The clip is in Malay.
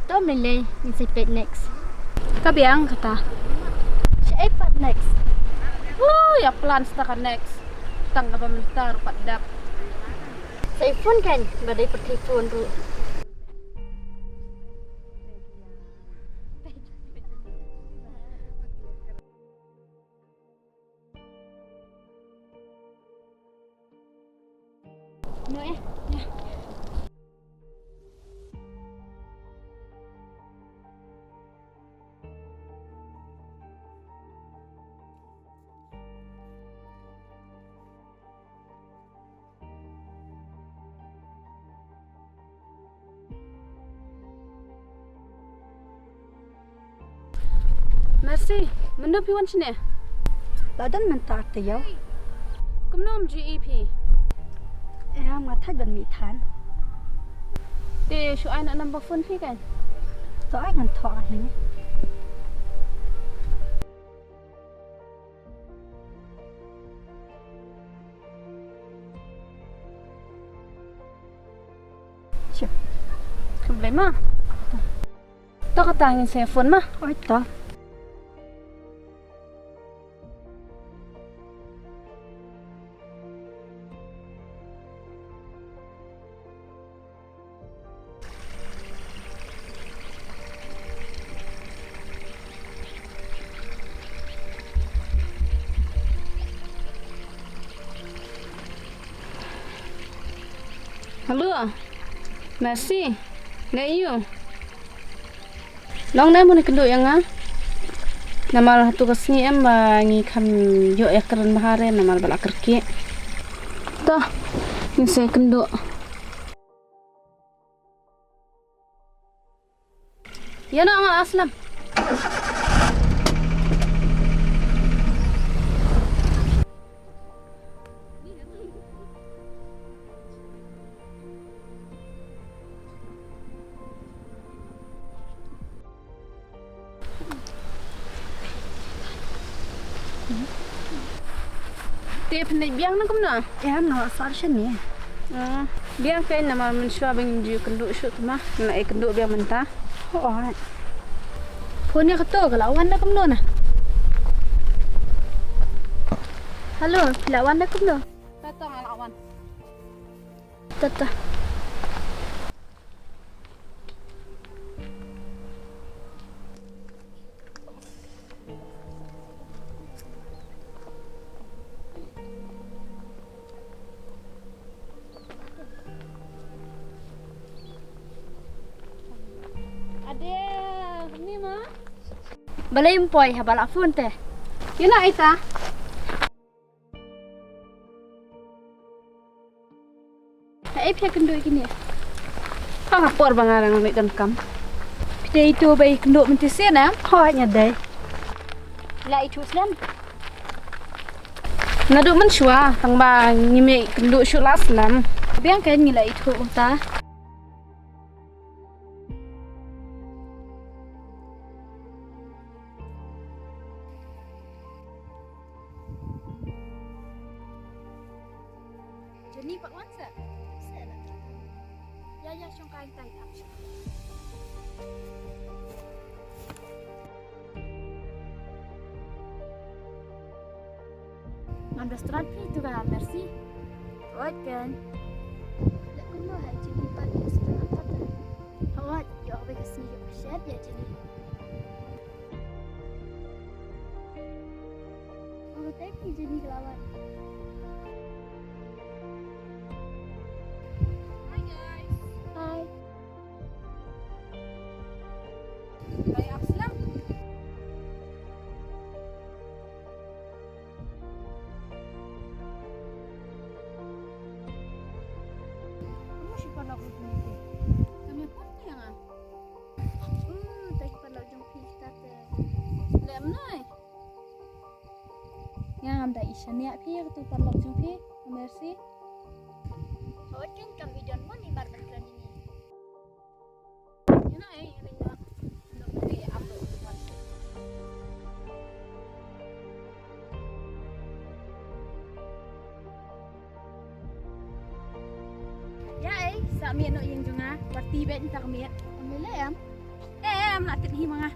Tom nilai ni sepet next. Kabiang kata. Cepat next. Ya pelan setakat next. Tang apa mentar padak. Sa phone kan, badai pakai phone tu. No ya. Merci. Menu piwan sini. Badan mentar tu ya. Kumnom GEP. Matah ban mi than. Te shu ai nak number phone pi kan. To ai ngan thok ni. Siap. Kembali mah. Tak katanya saya phone mah. Oi to. Halo. Merci. Ngai you. Long na mo ni kendo yang ah. Namal hatu kasni em ba ngi kam yo ekran bahare namal bala kerki. Toh. Ni saya kendo. Ya nak ngal aslam. Tip ni biang nak kumna. Ya no asal sini. Biang kain nama mensyua bang ju kenduk syut mah. Nak kenduk biang mentah. Oi. Phone ni ketu kalau awan nak kumno nah. Halo, lawan nak kumno. Tatang ala awan. Tata. Ade, ni mah. Balai empoi habal phone teh. You nak Isa? Hai pihak kenduk gini. Kau kapor bangarang nak ikan kam. Pidai itu baik kenduk mentisi na. Hoi nyadai. Lai itu selam. Ngaduk mensyua tang ba ngime kenduk syut laslam. Biang kan ngilai itu ta. Jadi pak wan sa. Ya syong kain tai tak. Man restoran itu kan merci. Oi kan. Lek kuno hai jadi pak restoran kata. Awak yo bekas ni yo chef ya jadi. Oh tapi jadi lawan. Hi guys. Hai. Baik aslam. Nak buat ni. Kami pun ni yang ah. Tak pandang jom fish kata. Lem nai. Ngam dah isan ya pi tu pandang jom pi. Merci. Awak kan kami don mon ni mar berkelan ini. You nak ini nak. Nak beri upload tu kan. Ya Sami nak yang junga. Parti bet ni tak kami. Ambil am. nak tit hi manga